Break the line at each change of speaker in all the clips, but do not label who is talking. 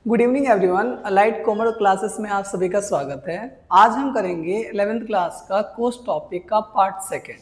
Good evening everyone. Allied commerce classes में आप सभी का स्वागत है। आज हम करेंगे 11th क्लास का कोस्ट टॉपिक का पार्ट सेकंड।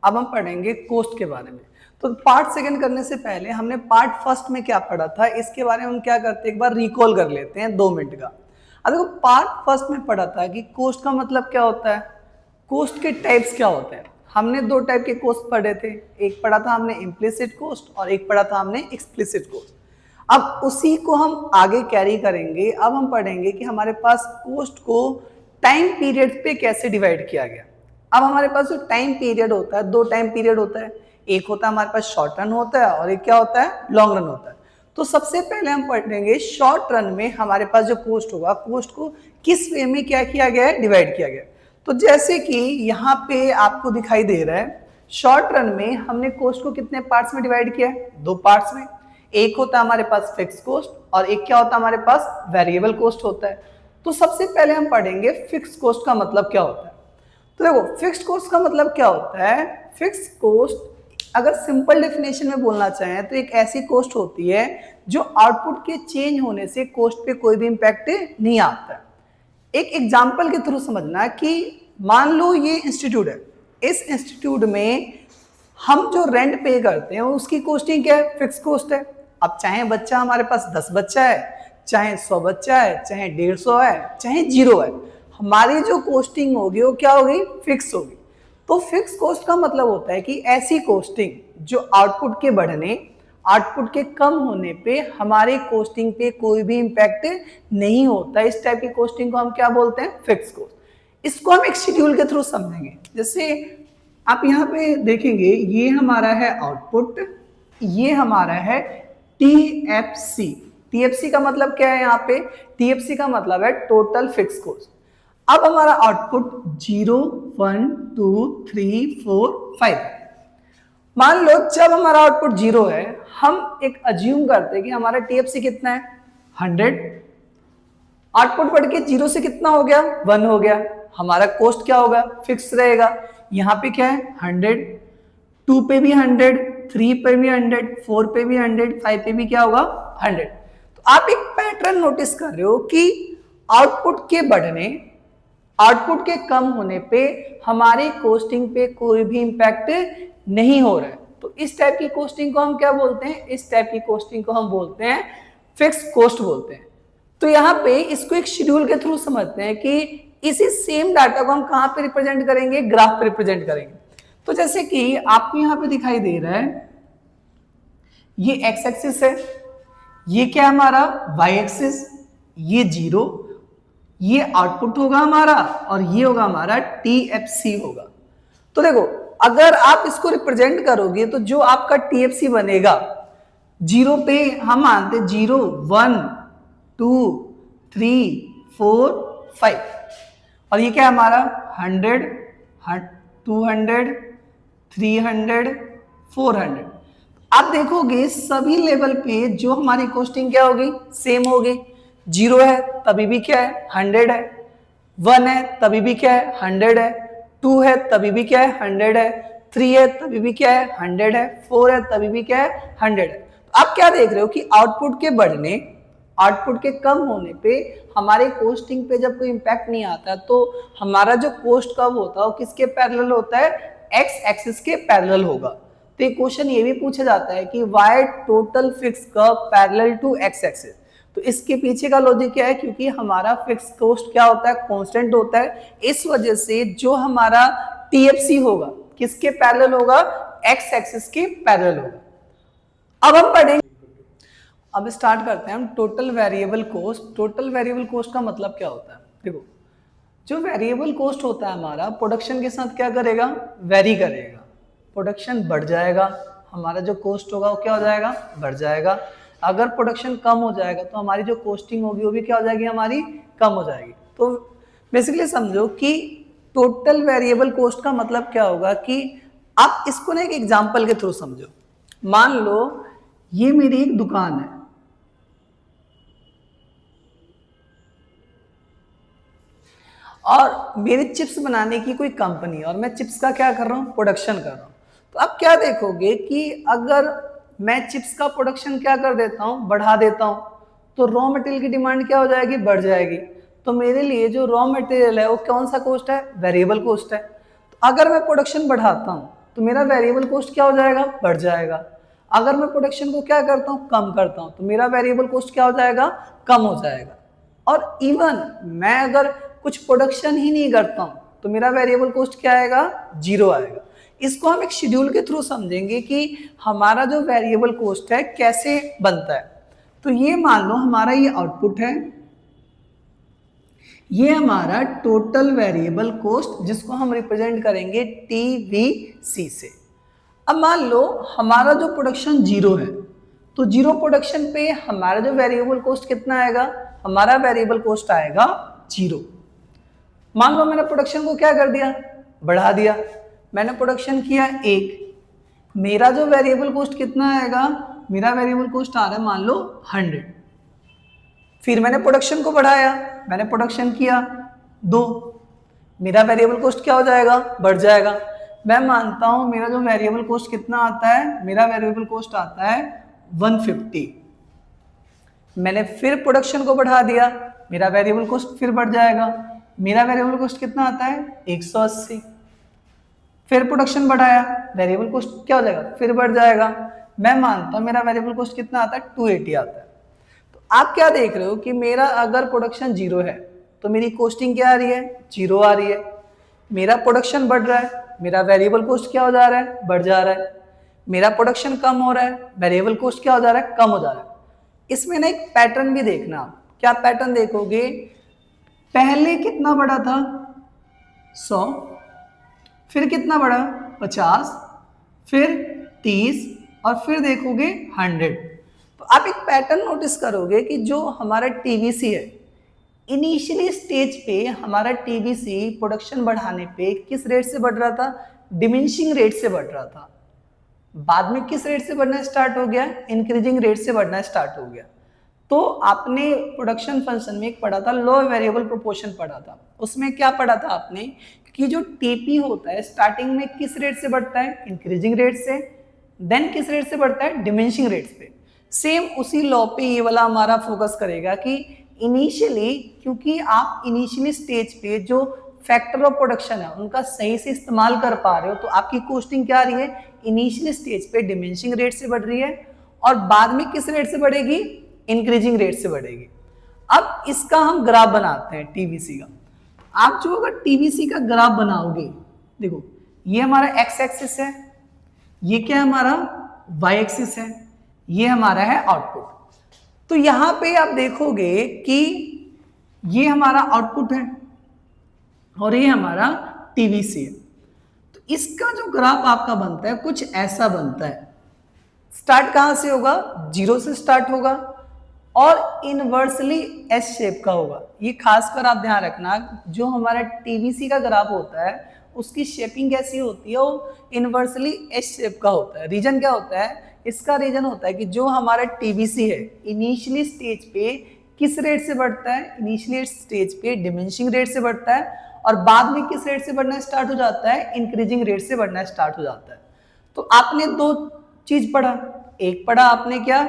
अब हम पढ़ेंगे कोस्ट के बारे में। तो पार्ट सेकंड करने से पहले हमने पार्ट फर्स्ट में क्या पढ़ा था इसके बारे में हम क्या करते हैं, एक बार रिकॉल कर लेते हैं 2 मिनट का। अब देखो, पार्ट फर्स्ट में पढ़ा था कि कोस्ट का मतलब क्या होता है, कोस्ट के टाइप्स क्या होते हैं। हमने 2 टाइप के कोस्ट पढ़े थे, एक पढ़ा था हमने इम्प्लिसिट कोस्ट और एक पढ़ा था हमने एक्सप्लिसिट कोस्ट। अब उसी को हम आगे कैरी करेंगे। अब हम पढ़ेंगे कि हमारे पास कोस्ट को टाइम पीरियड पे कैसे डिवाइड किया गया। अब हमारे पास जो टाइम पीरियड होता है, 2 टाइम पीरियड होता है, एक होता है हमारे पास शॉर्ट रन होता है और एक क्या होता है, लॉन्ग रन होता है। तो सबसे पहले हम पढ़ेंगे शॉर्ट रन में हमारे पास जो कोस्ट होगा, कोस्ट को किस वे में क्या किया गया है, डिवाइड किया गया है। तो जैसे कि यहाँ पे आपको दिखाई दे रहा है, शॉर्ट रन में हमने कोस्ट को कितने पार्ट्स में डिवाइड किया है, 2 पार्ट्स में। एक होता है हमारे पास फिक्स कोस्ट और एक क्या होता है हमारे पास, वेरिएबल कोस्ट होता है। तो सबसे पहले हम पढ़ेंगे फिक्स कोस्ट का मतलब क्या होता है। तो देखो, फिक्स कोस्ट का मतलब क्या होता है। फिक्स कोस्ट अगर सिंपल डेफिनेशन में बोलना चाहें तो एक ऐसी कोस्ट होती है जो आउटपुट के चेंज होने से कोस्ट पे कोई भी इंपैक्ट नहीं आता है। एक एग्जाम्पल के थ्रू समझना कि मान लो ये इंस्टीट्यूट है, इस इंस्टीट्यूट में हम जो रेंट पे करते हैं उसकी कोस्टिंग क्या है, फिक्स कोस्ट है। अब चाहे बच्चा हमारे पास 10 बच्चा है, चाहे 100 बच्चा है, चाहे 150 है, चाहे 0 है, हमारी जो कोस्टिंग होगी वो क्या होगी, फिक्स होगी। तो फिक्स कोस्ट का मतलब होता है कि ऐसी कोस्टिंग जो आउटपुट के बढ़ने, आउटपुट के कम होने पे हमारे कोस्टिंग पे कोई भी इंपैक्ट नहीं होता। इस टाइप की कोस्टिंग को हम क्या बोलते हैं, फिक्स कोस्ट। इसको हम एक शेड्यूल के थ्रू समझेंगे। जैसे आप यहाँ पे देखेंगे, ये हमारा है आउटपुट, ये हमारा है TFC। TFC का मतलब क्या है, यहाँ पे TFC का मतलब है टोटल फिक्स कोस्ट। अब हमारा आउटपुट 0 1 2 3 4 5। मान लो जब हमारा आउटपुट 0 है, हम एक अज्यूम करते हैं कि हमारा TFC कितना है, 100। आउटपुट बढ़ के 0 से कितना हो गया, 1 हो गया। हमारा कोस्ट क्या होगा, फिक्स रहेगा। यहाँ पे क्या है, 100, 2 पे भी 100, 3 पे भी 100, 4 पे भी 100, 5 पे भी क्या होगा, 100। तो आप एक पैटर्न नोटिस कर रहे हो कि आउटपुट के बढ़ने, आउटपुट के कम होने पे हमारे कोस्टिंग पे कोई भी इंपैक्ट नहीं हो रहा है। तो इस टाइप की कोस्टिंग को हम क्या बोलते हैं, इस टाइप की कोस्टिंग को हम बोलते हैं फिक्स कोस्ट बोलते हैं। तो यहाँ पे इसको एक शेड्यूल के थ्रू समझते हैं कि इसी सेम डाटा को हम कहां पे रिप्रेजेंट करेंगे, ग्राफ पे रिप्रेजेंट करेंगे। तो जैसे कि आपको यहाँ पे दिखाई दे रहा है, ये एक्स एक्सिस है, ये क्या हमारा वाई एक्सिस, ये 0, ये आउटपुट होगा हमारा और ये होगा हमारा TFC होगा। तो देखो, अगर आप इसको रिप्रेजेंट करोगे तो जो आपका TFC बनेगा, 0 पे हम मानते 0 1 2 3 4 5 और ये क्या है हमारा 100 200 300 400। आप देखोगे सभी लेवल पे जो हमारी कोस्टिंग क्या होगी, सेम होगी। 0 है तभी भी क्या है, 100 है। 1 है तभी भी क्या है, 100 है। 2 है तभी भी क्या है, 100 है। 3 है तभी भी क्या है, 100 है। 4 है तभी भी क्या है, 100 है। तो आप क्या देख रहे हो कि आउटपुट के बढ़ने, आउटपुट के कम होने पे हमारे कोस्टिंग पे जब कोई इंपैक्ट नहीं आता तो हमारा जो कोस्ट कब होता है वो किसके पैरेलल होता है, एक्स एक्सिस के पैरेलल होगा। तो एक क्वेश्चन ये भी पूछा जाता है कि why total fix curve parallel to x axis. तो इसके पीछे का लॉजिक क्या है, क्योंकि हमारा फिक्स कोस्ट क्या होता है, कांस्टेंट होता है। इस वजह से जो हमारा TFC होगा किसके पैरेलल होगा, एक्स एक्सिस के पैरेलल होगा। अब हम पढ़ेंगे, अब स्टार्ट करते हैं हम total variable cost. Total variable cost का मतलब क्या होता है, देखो जो वेरिएबल कोस्ट होता है हमारा प्रोडक्शन के साथ क्या करेगा, वेरी करेगा। प्रोडक्शन बढ़ जाएगा, हमारा जो कोस्ट होगा वो क्या हो जाएगा, बढ़ जाएगा। अगर प्रोडक्शन कम हो जाएगा तो हमारी जो कोस्टिंग होगी वो भी क्या हो जाएगी, हमारी कम हो जाएगी। तो बेसिकली समझो कि टोटल वेरिएबल कोस्ट का मतलब क्या होगा कि आप इसको ना एक एग्जाम्पल के थ्रू समझो। मान लो ये मेरी एक दुकान है और मेरे चिप्स बनाने की कोई कंपनी और मैं चिप्स का क्या कर रहा हूँ, प्रोडक्शन कर रहा हूँ। तो आप क्या देखोगे कि अगर मैं चिप्स का प्रोडक्शन क्या कर देता हूँ, बढ़ा देता हूँ, तो रॉ मटेरियल की डिमांड क्या हो जाएगी, बढ़ जाएगी। तो मेरे लिए जो रॉ मटेरियल है वो कौन सा कॉस्ट है, वेरिएबल कॉस्ट है। तो अगर मैं प्रोडक्शन बढ़ाता हूँ तो मेरा वेरिएबल कॉस्ट क्या हो जाएगा, बढ़ जाएगा। अगर मैं प्रोडक्शन को क्या करता हूँ, कम करता हूँ, तो मेरा वेरिएबल कॉस्ट क्या हो जाएगा, कम हो जाएगा। और इवन मैं अगर कुछ प्रोडक्शन ही नहीं करता हूँ तो मेरा वेरिएबल कॉस्ट क्या आएगा, 0 आएगा। इसको हम एक शेड्यूल के थ्रू समझेंगे कि हमारा जो वेरिएबल कॉस्ट है कैसे बनता है। तो ये मान लो हमारा ये आउटपुट है, ये हमारा टोटल वेरिएबल कॉस्ट जिसको हम रिप्रेजेंट करेंगे TVC से। अब मान लो हमारा जो प्रोडक्शन 0 है, तो 0 प्रोडक्शन पे हमारा जो वेरिएबल कॉस्ट कितना आएगा, हमारा वेरिएबल कॉस्ट आएगा 0। मान लो मैंने प्रोडक्शन को क्या कर दिया, बढ़ा दिया। मैंने प्रोडक्शन किया 1, मेरा जो वेरिएबल कॉस्ट कितना आएगा, मेरा वेरिएबल कॉस्ट आ रहा है मान लो 100। फिर मैंने प्रोडक्शन को बढ़ाया, मैंने प्रोडक्शन किया 2, मेरा वेरिएबल कॉस्ट क्या हो जाएगा, बढ़ जाएगा। मैं मानता हूं मेरा जो वेरिएबल कॉस्ट कितना आता है, मेरा वेरिएबल कॉस्ट आता है 150। मैंने फिर प्रोडक्शन को बढ़ा दिया, मेरा वेरिएबल कॉस्ट फिर बढ़ जाएगा। मेरा वेरिएबल कॉस्ट कितना आता है, 180। फिर प्रोडक्शन बढ़ाया, वेरिएबल कॉस्ट क्या हो जाएगा, फिर बढ़ जाएगा। मैं मानता हूं मेरा वेरिएबल कॉस्ट कितना आता है, 280 आता है। तो आप क्या देख रहे हो कि मेरा अगर प्रोडक्शन 0 है तो मेरी कॉस्टिंग क्या आ रही है, 0 आ रही है। मेरा प्रोडक्शन बढ़ रहा है, मेरा वेरिएबल कॉस्ट क्या हो जा रहा है, बढ़ जा रहा है। मेरा प्रोडक्शन कम हो रहा है, वेरिएबल कॉस्ट क्या हो जा रहा है, कम हो जा रहा है। इसमें ना एक पैटर्न भी देखना, क्या पैटर्न देखोगे, पहले कितना बढ़ा था, 100, फिर कितना बढ़ा, 50, फिर 30 और फिर देखोगे 100। तो आप एक पैटर्न नोटिस करोगे कि जो हमारा TVC है, इनिशियली स्टेज पे हमारा TVC प्रोडक्शन बढ़ाने पे किस रेट से बढ़ रहा था, डिमिनिशिंग रेट से बढ़ रहा था। बाद में किस रेट से बढ़ना स्टार्ट हो गया, इंक्रीजिंग रेट से बढ़ना स्टार्ट हो गया। तो आपने प्रोडक्शन फंक्शन में एक पढ़ा था, लो वेरिएबल प्रोपोर्शन पढ़ा था। उसमें क्या पढ़ा था आपने कि जो TP होता है स्टार्टिंग में किस रेट से बढ़ता है, इंक्रीजिंग रेट से, देन किस रेट से बढ़ता है, डिमिनिशिंग रेट पे। सेम उसी लॉ पे ये वाला हमारा फोकस करेगा कि इनिशियली, क्योंकि आप इनिशियली स्टेज पे जो फैक्टर ऑफ प्रोडक्शन है उनका सही से इस्तेमाल कर पा रहे हो, तो आपकी कॉस्टिंग क्या आ रही है, इनिशियली स्टेज पे डिमिनिशिंग रेट से बढ़ रही है और बाद में किस रेट से बढ़ेगी, इंक्रीजिंग रेट से बढ़ेगी। अब इसका हम ग्राफ बनाते हैं TVC का। आप जो अगर TVC का ग्राफ बनाओगे, देखो ये हमारा x एक्सिस है, ये क्या हमारा y एक्सिस है, ये हमारा है आउटपुट। तो यहां पे आप देखोगे कि ये हमारा आउटपुट है और ये हमारा TVC है। तो इसका जो ग्राफ आपका बनता है कुछ ऐसा बनता है। स्टार्ट कहां से होगा, 0 से स्टार्ट होगा और इनवर्सली S शेप का होगा। ये खासकर आप ध्यान रखना, जो हमारा TVC का ग्राफ होता है उसकी शेपिंग कैसी होती है, वो इनवर्सली S शेप का होता है। रीजन क्या होता है, इसका रीजन होता है कि जो हमारा TVC है इनिशियली स्टेज पे किस रेट से बढ़ता है, इनिशियली स्टेज पे डिमिनिशिंग रेट से बढ़ता है और बाद में किस रेट से बढ़ना स्टार्ट हो जाता है, इंक्रीजिंग रेट से बढ़ना स्टार्ट हो जाता है। तो आपने दो चीज पढ़ा, एक पढ़ा आपने क्या,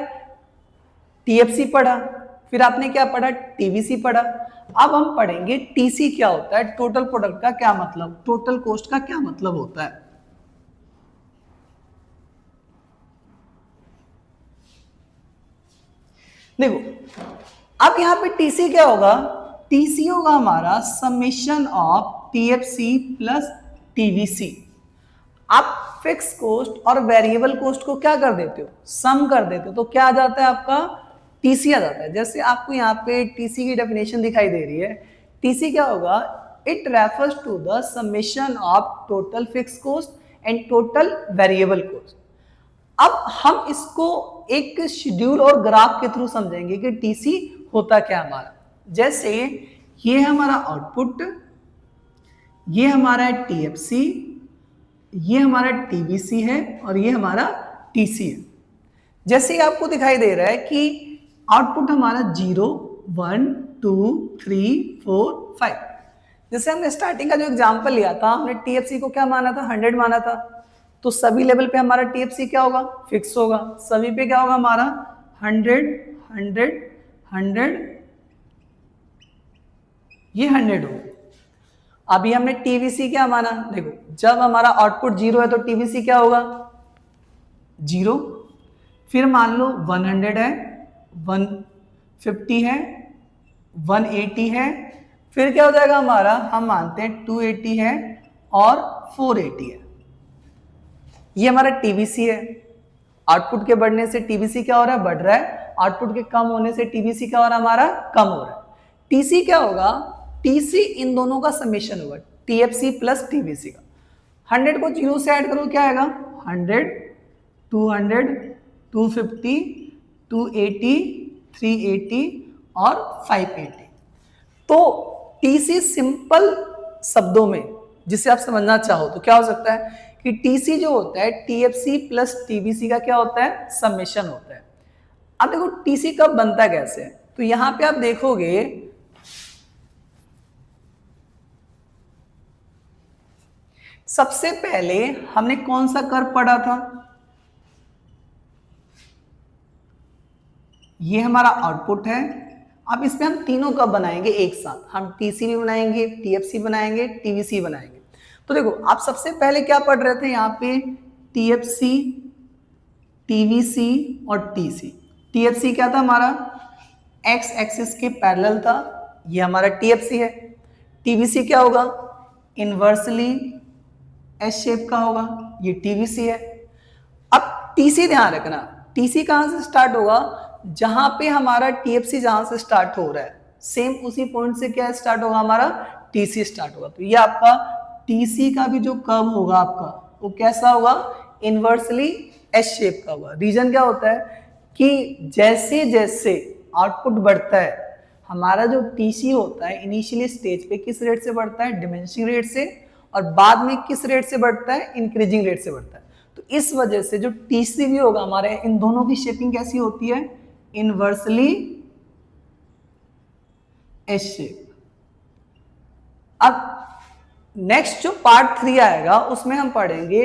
TFC पढ़ा, फिर आपने क्या पढ़ा, TVC पढ़ा। अब हम पढ़ेंगे TC क्या होता है, टोटल प्रोडक्ट का क्या मतलब, टोटल कॉस्ट का क्या मतलब होता है। देखो अब यहां पे TC क्या होगा, TC होगा हमारा summation of TFC plus TVC। आप फिक्स कॉस्ट और वेरिएबल कॉस्ट को क्या कर देते हो, सम कर देते हो, तो क्या आ जाता है आपका, TC आ जाता है। जैसे आपको यहाँ पे TC की डेफिनेशन दिखाई दे रही है, TC क्या होगा, it refers to the summation of total fix cost and total variable cost. अब हम इसको एक शेड्यूल और ग्राफ के थ्रू समझेंगे कि TC होता क्या हमारा। जैसे ये हमारा आउटपुट, ये हमारा TFC, ये हमारा TVC है और ये हमारा TC है। जैसे आपको दिखाई दे रहा है कि आउटपुट हमारा 0, 1, 2, 3, 4, 5। जैसे हमने स्टार्टिंग का जो एग्जांपल लिया था, हमने TFC को क्या माना था, 100 माना था। तो सभी लेवल पे हमारा TFC क्या होगा, फिक्स होगा। सभी पे क्या होगा हमारा 100, 100, 100, ये 100 हो। अभी हमने टीवीसी क्या माना, देखो जब हमारा आउटपुट 0 है तो टीवीसी क्या होगा 0। फिर मान लो 100 है, 150 है, 180 है, फिर क्या हो जाएगा हमारा, हम मानते हैं 280 है और 480 है। ये हमारा टीवीसी है। आउटपुट के बढ़ने से टीवीसी क्या हो रहा है, बढ़ रहा है। आउटपुट के कम होने से टीवीसी क्या हो रहा है, हमारा कम हो रहा है। टीसी क्या होगा, टीसी इन दोनों का समेशन होगा, टीएफसी प्लस टीवीसी का। 100 को 0 से ऐड करो क्या आएगा, 100, 200, 250, 280, 380 और 580। तो टीसी सिंपल शब्दों में जिसे आप समझना चाहो तो क्या हो सकता है कि टीसी जो होता है टीएफसी प्लस टीवीसी का क्या होता है, समेशन होता है। अब देखो टीसी कब बनता है कैसे, तो यहां पे आप देखोगे सबसे पहले हमने कौन सा कर्व पढ़ा था, ये हमारा आउटपुट है। अब इसमें हम तीनों कब बनाएंगे एक साथ, हम टीसी भी बनाएंगे, टीएफसी बनाएंगे, टीवीसी बनाएंगे। तो देखो आप सबसे पहले क्या पढ़ रहे थे यहाँ पे, टीएफसी, टीवीसी और टीसी। टीएफसी क्या था हमारा, एक्स एक्सिस के पैरेलल था, ये हमारा टीएफसी है। टीवीसी क्या होगा, इनवर्सली एस शेप का होगा, ये टीवीसी है। अब टीसी ध्यान रखना, टीसी कहां से स्टार्ट होगा, जहां पे हमारा टीएफसी जहां से स्टार्ट हो रहा है सेम उसी पॉइंट से क्या स्टार्ट होगा, हमारा टीसी स्टार्ट होगा। तो ये आपका टीसी का भी जो कर्व होगा आपका वो कैसा होगा, इनवर्सली एस शेप का होगा। रीजन क्या होता है कि जैसे जैसे आउटपुट बढ़ता है हमारा जो टीसी होता है इनिशियली स्टेज पे किस रेट से बढ़ता है, डिमिनिशिंग रेट से, और बाद में किस रेट से बढ़ता है, इंक्रीजिंग रेट से बढ़ता है। तो इस वजह से जो टीसी भी होगा हमारे, इन दोनों की शेपिंग कैसी होती है, इनवर्सली एस शेप। अब नेक्स्ट जो पार्ट 3 आएगा उसमें हम पढ़ेंगे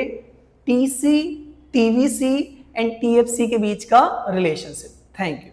टीसी, टीवीसी एंड टीएफसी के बीच का रिलेशनशिप। Thank you.